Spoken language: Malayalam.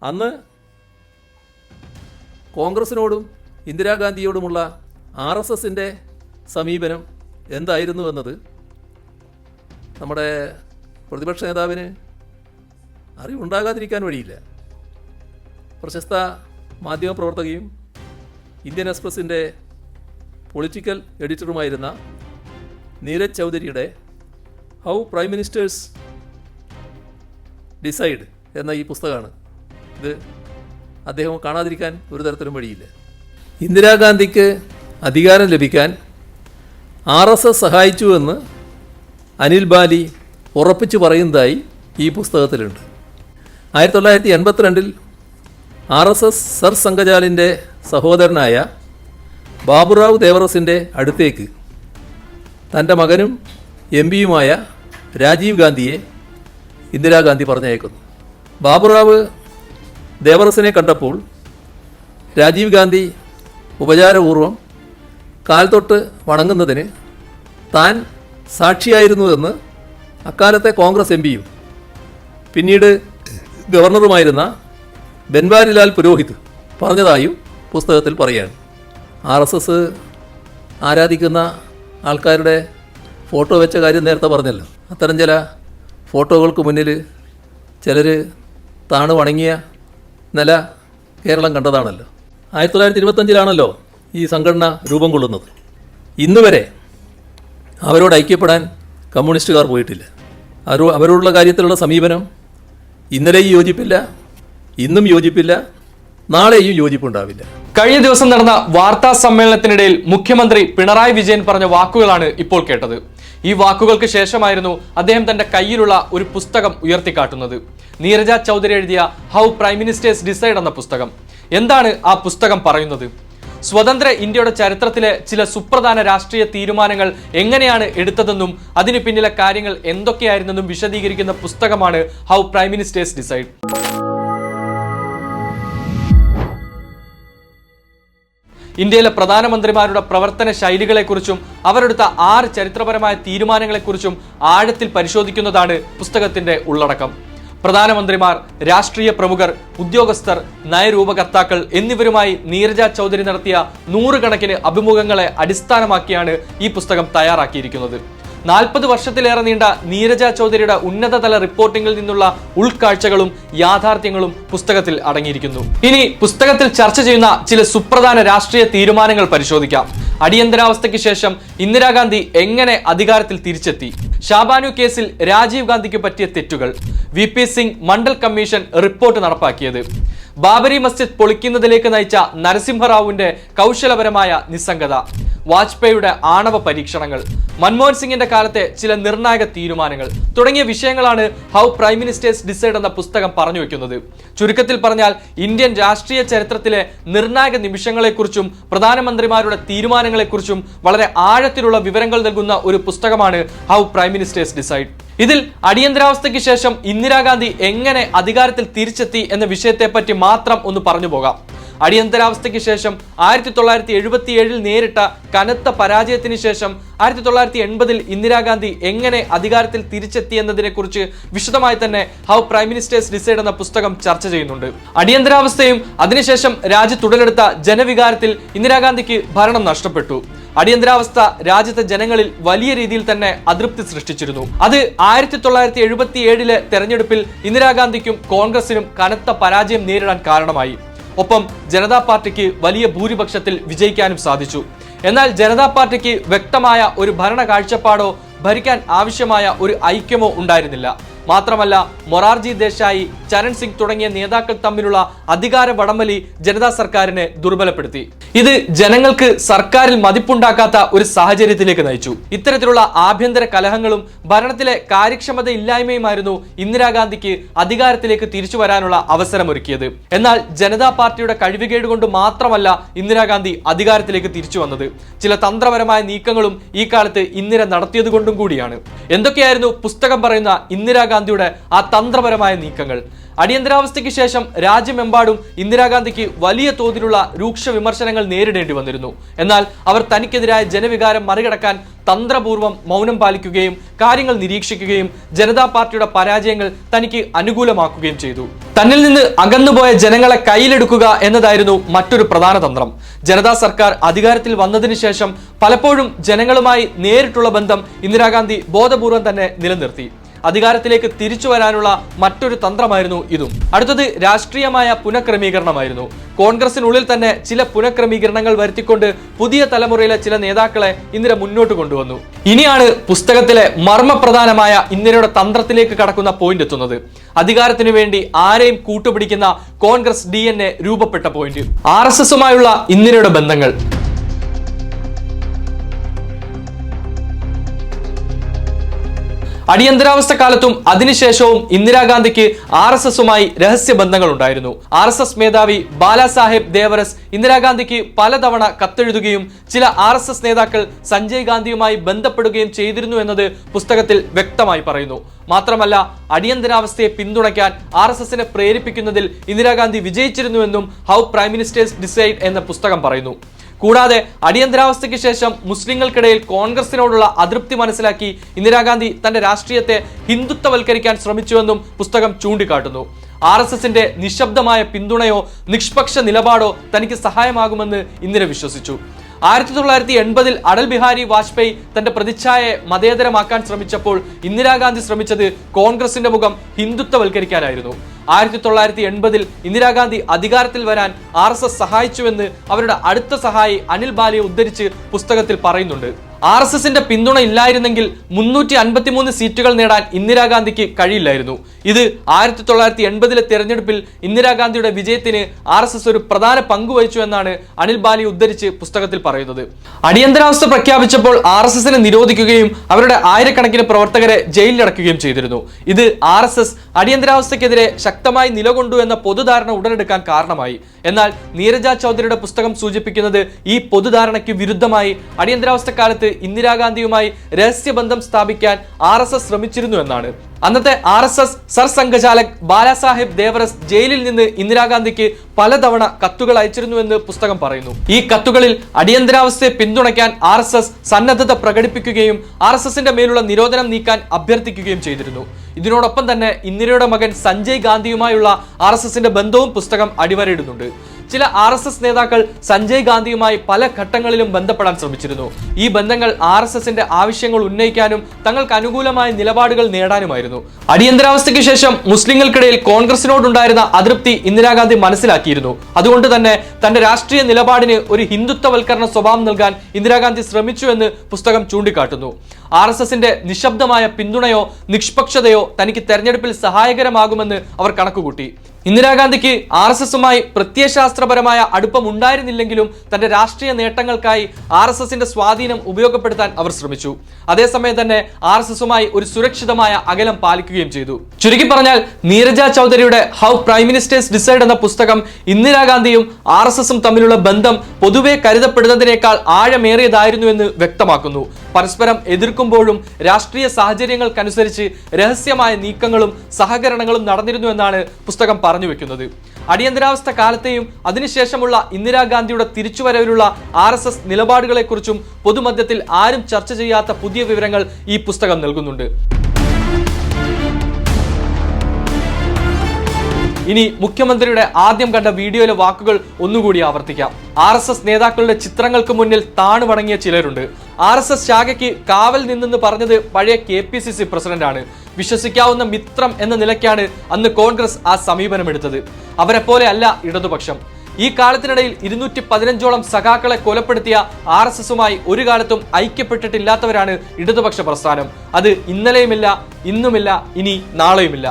അന്ന് കോൺഗ്രസിനോടും ഇന്ദിരാഗാന്ധിയോടുമുള്ള RSSൻ്റെ സമീപനം എന്തായിരുന്നു എന്നത് നമ്മുടെ പ്രതിപക്ഷ നേതാവിന് അറിവുണ്ടാകാതിരിക്കാൻ വഴിയില്ല. പ്രശസ്ത മാധ്യമപ്രവർത്തകയും ഇന്ത്യൻ എക്സ്പ്രസിൻ്റെ പൊളിറ്റിക്കൽ എഡിറ്ററുമായിരുന്ന നീരജ് ചൗധരിയുടെ ഹൗ പ്രൈം മിനിസ്റ്റേഴ്സ് ഡിസൈഡ് എന്ന ഈ പുസ്തകമാണ്. ഇത് അദ്ദേഹം കാണാതിരിക്കാൻ ഒരു തരത്തിലും വഴിയില്ല. ഇന്ദിരാഗാന്ധിക്ക് അധികാരം ലഭിക്കാൻ RSS സഹായിച്ചു എന്ന് അനിൽ ബാലി ഉറപ്പിച്ചു പറയുന്നതായി ഈ പുസ്തകത്തിലുണ്ട്. 1982 RSS സർ സംഘചാലിൻ്റെ സഹോദരനായ ബാബുറാവ് ദേവറസിൻ്റെ അടുത്തേക്ക് തൻ്റെ മകനും MP-യുമായ രാജീവ് ഗാന്ധിയെ ഇന്ദിരാഗാന്ധി പറഞ്ഞയക്കുന്നു. ബാബുറാവ് ദേവറസിനെ കണ്ടപ്പോൾ രാജീവ് ഗാന്ധി ഉപചാരപൂർവം കാൽ തൊട്ട് വണങ്ങുന്നതിന് താൻ സാക്ഷിയായിരുന്നുവെന്ന് അക്കാലത്തെ കോൺഗ്രസ് MP-യും പിന്നീട് ഗവർണറുമായിരുന്ന ബൻവാരിലാൽ പുരോഹിത് പറഞ്ഞതായും പുസ്തകത്തിൽ പറയുകയാണ്. RSS ആരാധിക്കുന്ന ആൾക്കാരുടെ ഫോട്ടോ വെച്ച കാര്യം നേരത്തെ പറഞ്ഞല്ലോ. അത്തരം ചില ഫോട്ടോകൾക്ക് മുന്നിൽ ചിലർ താണു വണങ്ങിയ നില കേരളം കണ്ടതാണല്ലോ. 1925 ഈ സംഘടന രൂപം കൊള്ളുന്നത്. ഇന്നുവരെ അവരോട് ഐക്യപ്പെടാൻ കമ്മ്യൂണിസ്റ്റുകാർ പോയിട്ടില്ല. അവരോടുള്ള കാര്യത്തിലുള്ള സമീപനം ഇന്നലെയും യോജിപ്പില്ല, ഇന്നും യോജിപ്പില്ല, നാളെയും യോജിപ്പുണ്ടാവില്ല. കഴിഞ്ഞ ദിവസം നടന്ന വാർത്താ സമ്മേളനത്തിനിടയിൽ മുഖ്യമന്ത്രി പിണറായി വിജയൻ പറഞ്ഞ വാക്കുകളാണ് ഇപ്പോൾ കേട്ടത്. ഈ വാക്കുകൾക്ക് ശേഷമായിരുന്നു അദ്ദേഹം തന്റെ കയ്യിലുള്ള ഒരു പുസ്തകം ഉയർത്തിക്കാട്ടുന്നത്. നീരജ ചൗധരി എഴുതിയ ഹൗ പ്രൈം മിനിസ്റ്റേഴ്സ് ഡിസൈഡ് എന്ന പുസ്തകം. എന്താണ് ആ പുസ്തകം പറയുന്നത്? സ്വതന്ത്ര ഇന്ത്യയുടെ ചരിത്രത്തിലെ ചില സുപ്രധാന രാഷ്ട്രീയ തീരുമാനങ്ങൾ എങ്ങനെയാണ് എടുത്തതെന്നും അതിന് പിന്നിലെ കാര്യങ്ങൾ എന്തൊക്കെയായിരുന്നെന്നും വിശദീകരിക്കുന്ന പുസ്തകമാണ് ഹൗ പ്രൈം മിനിസ്റ്റേഴ്സ് ഡിസൈഡ്. ഇന്ത്യയിലെ പ്രധാനമന്ത്രിമാരുടെ പ്രവർത്തന ശൈലികളെക്കുറിച്ചും അവരെടുത്ത 6 ചരിത്രപരമായ തീരുമാനങ്ങളെക്കുറിച്ചും ആഴത്തിൽ പരിശോധിക്കുന്നതാണ് പുസ്തകത്തിന്റെ ഉള്ളടക്കം. പ്രധാനമന്ത്രിമാർ, രാഷ്ട്രീയ പ്രമുഖർ, ഉദ്യോഗസ്ഥർ, നയരൂപകർത്താക്കൾ എന്നിവരുമായി നീരജ ചൗധരി നടത്തിയ 100 കണക്കിന് അഭിമുഖങ്ങളെ അടിസ്ഥാനമാക്കിയാണ് ഈ പുസ്തകം തയ്യാറാക്കിയിരിക്കുന്നത്. 40 വർഷത്തിലേറെ നീണ്ട നീരജ ചൗധരിയുടെ ഉന്നതതല റിപ്പോർട്ടിംഗിൽ നിന്നുള്ള ഉൾക്കാഴ്ചകളും യാഥാർത്ഥ്യങ്ങളും പുസ്തകത്തിൽ അടങ്ങിയിരിക്കുന്നു. ഇനി പുസ്തകത്തിൽ ചർച്ച ചെയ്യുന്ന ചില സുപ്രധാന രാഷ്ട്രീയ തീരുമാനങ്ങൾ പരിശോധിക്കാം. അടിയന്തരാവസ്ഥയ്ക്ക് ശേഷം ഇന്ദിരാഗാന്ധി എങ്ങനെ അധികാരത്തിൽ തിരിച്ചെത്തി? ഷാബാനു കേസിൽ രാജീവ് ഗാന്ധിക്ക് പറ്റിയ തെറ്റുകൾ. VP Singh Mandal commission report നടപ്പാക്കിയത്. ബാബരി മസ്ജിദ് പൊളിക്കുന്നതിലേക്ക് നയിച്ച നരസിംഹറാവുവിന്റെ കൗശലപരമായ നിസ്സംഗത. വാജ്പേയിയുടെ ആണവ പരീക്ഷണങ്ങൾ. മൻമോഹൻ സിംഗിന്റെ കാലത്തെ ചില നിർണായക തീരുമാനങ്ങൾ തുടങ്ങിയ വിഷയങ്ങളാണ് ഹൗ പ്രൈം മിനിസ്റ്റേഴ്സ് ഡിസൈഡ് എന്ന പുസ്തകം പറഞ്ഞു വെക്കുന്നത്. ചുരുക്കത്തിൽ പറഞ്ഞാൽ ഇന്ത്യൻ രാഷ്ട്രീയ ചരിത്രത്തിലെ നിർണായക നിമിഷങ്ങളെക്കുറിച്ചും പ്രധാനമന്ത്രിമാരുടെ തീരുമാനങ്ങളെക്കുറിച്ചും വളരെ ആഴത്തിലുള്ള വിവരങ്ങൾ നൽകുന്ന ഒരു പുസ്തകമാണ് ഹൗ പ്രൈം മിനിസ്റ്റേഴ്സ് ഡിസൈഡ്. ഇതിൽ അടിയന്തരാവസ്ഥയ്ക്ക് ശേഷം ഇന്ദിരാഗാന്ധി എങ്ങനെ അധികാരത്തിൽ തിരിച്ചെത്തി എന്ന വിഷയത്തെപ്പറ്റി മാത്രം ഒന്ന് പറഞ്ഞു പോകാം. അടിയന്തരാവസ്ഥയ്ക്ക് ശേഷം 1977 നേരിട്ട കനത്ത പരാജയത്തിന് ശേഷം 1980 ഇന്ദിരാഗാന്ധി എങ്ങനെ അധികാരത്തിൽ തിരിച്ചെത്തി എന്നതിനെക്കുറിച്ച് വിശദമായി തന്നെ ഹൗ പ്രൈം മിനിസ്റ്റേഴ്സ് ഡിസൈഡ് എന്ന പുസ്തകം ചർച്ച ചെയ്യുന്നുണ്ട്. അടിയന്തരാവസ്ഥയും അതിനുശേഷം രാജ്യത്തുടലെടുത്ത ജനവികാരത്തിൽ ഇന്ദിരാഗാന്ധിക്ക് ഭരണം നഷ്ടപ്പെട്ടു. അടിയന്തരാവസ്ഥ രാജ്യത്തെ ജനങ്ങളിൽ വലിയ രീതിയിൽ തന്നെ അതൃപ്തി സൃഷ്ടിച്ചിരുന്നു. അത് 1977 തെരഞ്ഞെടുപ്പിൽ ഇന്ദിരാഗാന്ധിക്കും കോൺഗ്രസിനും കനത്ത പരാജയം നേരിടാൻ കാരണമായി. ഒപ്പം ജനതാ പാർട്ടിക്ക് വലിയ ഭൂരിപക്ഷത്തിൽ വിജയിക്കാനും സാധിച്ചു. എന്നാൽ ജനതാ പാർട്ടിക്ക് വ്യക്തമായ ഒരു ഭരണ കാഴ്ചപ്പാടോ ഭരിക്കാൻ ആവശ്യമായ ഒരു ഐക്യമോ ഉണ്ടായിരുന്നില്ല. മാത്രമല്ല മൊറാർജി ദേശായി, ചരൺ സിംഗ് തുടങ്ങിയ നേതാക്കൾ തമ്മിലുള്ള അധികാര വടംവലി ജനതാ സർക്കാരിനെ ദുർബലപ്പെടുത്തി. ഇത് ജനങ്ങൾക്ക് സർക്കാരിൽ മതിപ്പുണ്ടാക്കാത്ത ഒരു സാഹചര്യത്തിലേക്ക് നയിച്ചു. ഇത്തരത്തിലുള്ള ആഭ്യന്തര കലഹങ്ങളും ഭരണത്തിലെ കാര്യക്ഷമതയില്ലായ്മയുമായിരുന്നു ഇന്ദിരാഗാന്ധിക്ക് അധികാരത്തിലേക്ക് തിരിച്ചു വരാനുള്ള അവസരമൊരുക്കിയത്. എന്നാൽ ജനതാ പാർട്ടിയുടെ കഴിവുകേട് കൊണ്ട് മാത്രമല്ല ഇന്ദിരാഗാന്ധി അധികാരത്തിലേക്ക് തിരിച്ചു വന്നത്. ചില തന്ത്രപരമായ നീക്കങ്ങളും ഈ കാലത്ത് ഇന്ദിര നടത്തിയത് കൊണ്ടും കൂടിയാണ്. എന്തൊക്കെയായിരുന്നു പുസ്തകം പറയുന്ന ഇന്ദിരാഗാന്ധി ഇന്ദിരാഗാന്ധിയുടെ ആ തന്ത്രപരമായ നീക്കങ്ങൾ. അടിയന്തരാവസ്ഥയ്ക്ക് ശേഷം രാജ്യമെമ്പാടും ഇന്ദിരാഗാന്ധിക്ക് വലിയ തോതിലുള്ള രൂക്ഷ വിമർശനങ്ങൾ നേരിടേണ്ടി വന്നിരുന്നു. എന്നാൽ അവർ തനിക്കെതിരായ ജനവികാരം മറികടക്കാൻ തന്ത്രപൂർവ്വം മൗനം പാലിക്കുകയും കാര്യങ്ങൾ നിരീക്ഷിക്കുകയും ജനതാ പാർട്ടിയുടെ പരാജയങ്ങൾ തനിക്ക് അനുകൂലമാക്കുകയും ചെയ്തു. തന്നിൽ നിന്ന് അകന്നുപോയ ജനങ്ങളെ കയ്യിലെടുക്കുക എന്നതായിരുന്നു മറ്റൊരു പ്രധാന തന്ത്രം. ജനതാ സർക്കാർ അധികാരത്തിൽ വന്നതിന് ശേഷം പലപ്പോഴും ജനങ്ങളുമായി നേരിട്ടുള്ള ബന്ധം ഇന്ദിരാഗാന്ധി ബോധപൂർവം തന്നെ നിലനിർത്തി. അധികാരത്തിലേക്ക് തിരിച്ചു വരാനുള്ള മറ്റൊരു തന്ത്രമായിരുന്നു ഇതും. അടുത്തത് രാഷ്ട്രീയമായ പുനഃക്രമീകരണമായിരുന്നു. കോൺഗ്രസിനുള്ളിൽ തന്നെ ചില പുനഃക്രമീകരണങ്ങൾ വരുത്തിക്കൊണ്ട് പുതിയ തലമുറയിലെ ചില നേതാക്കളെ ഇന്ദിര മുന്നോട്ട് കൊണ്ടുവന്നു. ഇനിയാണ് പുസ്തകത്തിലെ മർമ്മപ്രധാനമായ ഇന്ദിരയുടെ തന്ത്രത്തിലേക്ക് കടക്കുന്ന പോയിന്റ് എത്തുന്നത്. അധികാരത്തിനു വേണ്ടി ആരെയും കൂട്ടുപിടിക്കുന്ന കോൺഗ്രസ് DNA രൂപപ്പെട്ട പോയിന്റ്. RSSുമായുള്ള ഇന്ദിരയുടെ ബന്ധങ്ങൾ. അടിയന്തരാവസ്ഥ കാലത്തും അതിനുശേഷവും ഇന്ദിരാഗാന്ധിക്ക് RSSുമായി രഹസ്യ ബന്ധങ്ങൾ ഉണ്ടായിരുന്നു. RSS മേധാവി ബാലാസാഹേബ് ദേവറസ് ഇന്ദിരാഗാന്ധിക്ക് പലതവണ കത്തെഴുതുകയും ചില RSS നേതാക്കൾ സഞ്ജയ് ഗാന്ധിയുമായി ബന്ധപ്പെടുകയും ചെയ്തിരുന്നു എന്നത് പുസ്തകത്തിൽ വ്യക്തമായി പറയുന്നു. മാത്രമല്ല, അടിയന്തരാവസ്ഥയെ പിന്തുണയ്ക്കാൻ RSSനെ പ്രേരിപ്പിക്കുന്നതിൽ ഇന്ദിരാഗാന്ധി വിജയിച്ചിരുന്നുവെന്നും ഹൗ പ്രൈം മിനിസ്റ്റേഴ്സ് ഡിസൈഡ് എന്ന പുസ്തകം പറയുന്നു. കൂടാതെ അടിയന്തരാവസ്ഥയ്ക്ക് ശേഷം മുസ്ലിങ്ങൾക്കിടയിൽ കോൺഗ്രസിനോടുള്ള അതൃപ്തി മനസ്സിലാക്കി ഇന്ദിരാഗാന്ധി തന്റെ രാഷ്ട്രീയത്തെ ഹിന്ദുത്വവൽക്കരിക്കാൻ ശ്രമിച്ചുവെന്നും പുസ്തകം ചൂണ്ടിക്കാട്ടുന്നു. RSSന്റെ നിശബ്ദമായ പിന്തുണയോ നിഷ്പക്ഷ നിലപാടോ തനിക്ക് സഹായമാകുമെന്ന് ഇന്ദിര വിശ്വസിച്ചു. 1980-ൽ അടൽ ബിഹാരി വാജ്പേയി തന്റെ പ്രതിച്ഛായയെ മതേതരമാക്കാൻ ശ്രമിച്ചപ്പോൾ ഇന്ദിരാഗാന്ധി ശ്രമിച്ചത് കോൺഗ്രസിന്റെ മുഖം ഹിന്ദുത്വവൽക്കരിക്കാനായിരുന്നു. 1980-ൽ ഇന്ദിരാഗാന്ധി അധികാരത്തിൽ വരാൻ RSS സഹായിച്ചുവെന്ന് അവരുടെ അടുത്ത സഹായി അനിൽ ബാലിയെ ഉദ്ധരിച്ച് പുസ്തകത്തിൽ പറയുന്നുണ്ട്. RSSന്റെ പിന്തുണ ഇല്ലായിരുന്നെങ്കിൽ 353 സീറ്റുകൾ നേടാൻ ഇന്ദിരാഗാന്ധിക്ക് കഴിയില്ലായിരുന്നു. ഇത് 1980-ലെ തെരഞ്ഞെടുപ്പിൽ ഇന്ദിരാഗാന്ധിയുടെ വിജയത്തിന് RSS ഒരു പ്രധാന പങ്ക് വഹിച്ചു എന്നാണ് അനിൽ ബാലി ഉദ്ധരിച്ച് പുസ്തകത്തിൽ പറയുന്നത്. അടിയന്തരാവസ്ഥ പ്രഖ്യാപിച്ചപ്പോൾ RSSനെ നിരോധിക്കുകയും അവരുടെ ആയിരക്കണക്കിന് പ്രവർത്തകരെ ജയിലിലടക്കുകയും ചെയ്തിരുന്നു. ഇത് RSS അടിയന്തരാവസ്ഥയ്ക്കെതിരെ ശക്തമായി നിലകൊണ്ടു എന്ന പൊതുധാരണ ഉടലെടുക്കാൻ കാരണമായി. എന്നാൽ നീരജ ചൗധരിയുടെ പുസ്തകം സൂചിപ്പിക്കുന്നത് ഈ പൊതുധാരണയ്ക്ക് വിരുദ്ധമായി അടിയന്തരാവസ്ഥ കാലത്ത് ഇന്ദിരാഗാന്ധിയുമായി രഹസ്യബന്ധം സ്ഥാപിക്കാൻ RSS ശ്രമിച്ചിരുന്നു എന്നാണ്. അന്നത്തെ RSS സർസംഘചാലക് ബാലാസാഹേബ് ദേവറസ് ജയിലിൽ നിന്ന് ഇന്ദിരാഗാന്ധിക്ക് പലതവണ കത്തുകൾ അയച്ചിരുന്നുവെന്ന് പുസ്തകം പറയുന്നു. ഈ കത്തുകളിൽ അടിയന്തരാവസ്ഥയെ പിന്തുണയ്ക്കാൻ RSS സന്നദ്ധത പ്രകടിപ്പിക്കുകയും RSSന്റെ മേലുള്ള നിരോധനം നീക്കാൻ അഭ്യർത്ഥിക്കുകയും ചെയ്തിരുന്നു. ഇതിനോടൊപ്പം തന്നെ ഇന്ദിരയുടെ മകൻ സഞ്ജയ് ഗാന്ധിയുമായുള്ള RSSന്റെ ബന്ധവും പുസ്തകം അടിവരയിടുന്നുണ്ട്. ചില RSS നേതാക്കൾ സഞ്ജയ് ഗാന്ധിയുമായി പല ഘട്ടങ്ങളിലും ബന്ധപ്പെടാൻ ശ്രമിച്ചിരുന്നു. ഈ ബന്ധങ്ങൾ RSSന്റെ ആവശ്യങ്ങൾ ഉന്നയിക്കാനും തങ്ങൾക്ക് അനുകൂലമായ നിലപാടുകൾ നേടാനുമായിരുന്നു. അടിയന്തരാവസ്ഥയ്ക്ക് ശേഷം മുസ്ലിങ്ങൾക്കിടയിൽ കോൺഗ്രസിനോടുണ്ടായിരുന്ന അതൃപ്തി ഇന്ദിരാഗാന്ധി മനസ്സിലാക്കിയിരുന്നു. അതുകൊണ്ട് തന്നെ തന്റെ രാഷ്ട്രീയ നിലപാടിന് ഒരു ഹിന്ദുത്വവൽക്കരണ സ്വഭാവം നൽകാൻ ഇന്ദിരാഗാന്ധി ശ്രമിച്ചു എന്ന് പുസ്തകം ചൂണ്ടിക്കാട്ടുന്നു. RSSന്റെ നിശബ്ദമായ പിന്തുണയോ നിഷ്പക്ഷതയോ തനിക്ക് തെരഞ്ഞെടുപ്പിൽ സഹായകരമാകുമെന്ന് അവർ കണക്കുകൂട്ടി. ഇന്ദിരാഗാന്ധിക്ക് RSSുമായി പ്രത്യയശാസ്ത്രപരമായ അടുപ്പം ഉണ്ടായിരുന്നില്ലെങ്കിലും തന്റെ രാഷ്ട്രീയ നേട്ടങ്ങൾക്കായി RSSന്റെ സ്വാധീനം ഉപയോഗപ്പെടുത്താൻ അവർ ശ്രമിച്ചു. അതേസമയം തന്നെ RSSുമായി ഒരു സുരക്ഷിതമായ അകലം പാലിക്കുകയും ചെയ്തു. ചുരുക്കി പറഞ്ഞാൽ, നീരജ ചൗധരിയുടെ ഹൗ പ്രൈം മിനിസ്റ്റേഴ്സ് ഡിസൈഡ് എന്ന പുസ്തകം ഇന്ദിരാഗാന്ധിയും RSSും തമ്മിലുള്ള ബന്ധം പൊതുവെ കരുതപ്പെടുന്നതിനേക്കാൾ ആഴമേറിയതായിരുന്നുവെന്ന് വ്യക്തമാക്കുന്നു. പരസ്പരം എതിർക്കുമ്പോഴും രാഷ്ട്രീയ സാഹചര്യങ്ങൾക്കനുസരിച്ച് രഹസ്യമായ നീക്കങ്ങളും സഹകരണങ്ങളും നടന്നിരുന്നു എന്നാണ് പുസ്തകം പറഞ്ഞു വെക്കുന്നത്. അടിയന്തരാവസ്ഥ കാലത്തെയും അതിനുശേഷമുള്ള ഇന്ദിരാഗാന്ധിയുടെ തിരിച്ചുവരവിലുള്ള RSS നിലപാടുകളെക്കുറിച്ചും പൊതുമധ്യത്തിൽ ആരും ചർച്ച ചെയ്യാത്ത പുതിയ വിവരങ്ങൾ ഈ പുസ്തകം നൽകുന്നുണ്ട്. ഇനി മുഖ്യമന്ത്രിയുടെ ആദ്യം കണ്ട വീഡിയോയിലെ വാക്കുകൾ ഒന്നുകൂടി ആവർത്തിക്കാം. RSS നേതാക്കളുടെ ചിത്രങ്ങൾക്ക് മുന്നിൽ താണുവണങ്ങിയ ചിലരുണ്ട്. RSS ശാഖയ്ക്ക് കാവൽ നിന്നെന്ന് പറഞ്ഞത് പഴയ KPCC പ്രസിഡന്റാണ്. വിശ്വസിക്കാവുന്ന മിത്രം എന്ന നിലയ്ക്കാണ് അന്ന് കോൺഗ്രസ് ആ സമീപനമെടുത്തത്. അവരെ പോലെ അല്ല ഇടതുപക്ഷം. ഈ കാലത്തിനിടയിൽ 215ഓളം സഖാക്കളെ കൊലപ്പെടുത്തിയ RSSുമായി ഒരു കാലത്തും ഐക്യപ്പെട്ടിട്ടില്ലാത്തവരാണ് ഇടതുപക്ഷ പ്രസ്ഥാനം. അത് ഇന്നലെയുമില്ല, ഇന്നുമില്ല, ഇനി നാളെയുമില്ല.